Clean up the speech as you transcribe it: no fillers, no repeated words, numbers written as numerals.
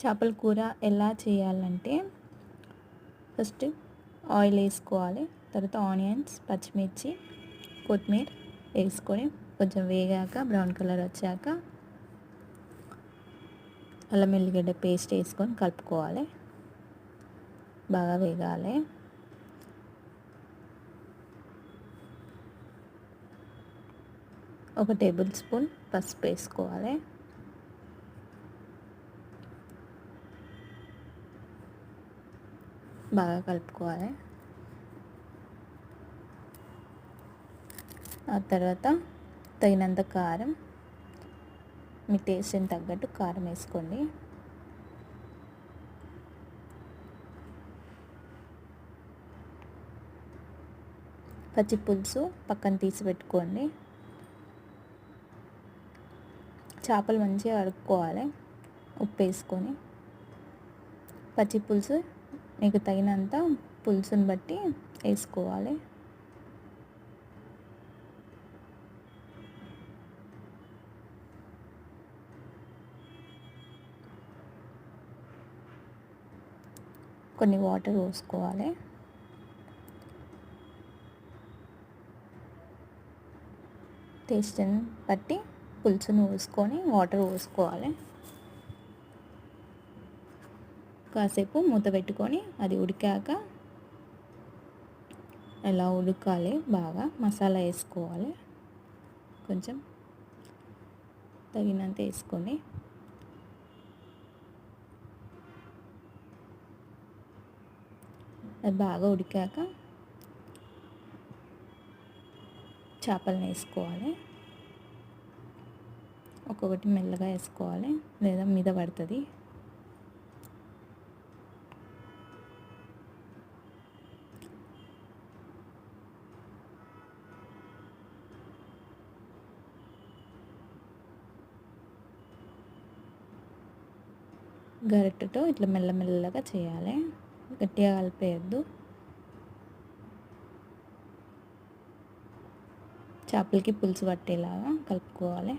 చేపల కూర ఎలా చేయాలంటే ఫస్ట్ ఆయిల్ వేసుకోవాలి. తర్వాత ఆనియన్స్, పచ్చిమిర్చి, కొత్తిమీర వేసుకొని కొంచెం వేగాక బ్రౌన్ కలర్ వచ్చాక అల్లం ఎల్లిగడ్డ పేస్ట్ వేసుకొని కలుపుకోవాలి. బాగా వేగాలి. ఒక టేబుల్ స్పూన్ పసుపు వేసుకోవాలి. బాగా కలుపుకోవాలి. ఆ తర్వాత తగినంత కారం, మీ టేస్ట్ని తగ్గట్టు కారం వేసుకోండి. పచ్చి పులుసు పక్కన తీసి పెట్టుకోండి. చేపలు మంచిగా కడుక్కోవాలి ఉప్పు వేసుకొని. పచ్చి పులుసు మీకు తగినంత పులుసుని బట్టి వేసుకోవాలి. కొన్ని వాటర్ పోసుకోవాలి. టేస్ట్ని బట్టి పులుసును పోసుకొని వాటర్ పోసుకోవాలి. కాసేపు మూత పెట్టుకొని అది ఉడికాక ఎలా ఉడకాలి బాగా మసాలా వేసుకోవాలి. కొంచెం తగినంత వేసుకొని అది బాగా ఉడికాక చేపలను వేసుకోవాలి. ఒక్కొక్కటి మెల్లగా వేసుకోవాలి లేదా మీద పడుతుంది. గరిటెతో ఇట్లా మెల్లమెల్లగా చేయాలి, గట్టిగా కలిపేయద్దు. చేపలకి పులుసు పట్టేలాగా కలుపుకోవాలి.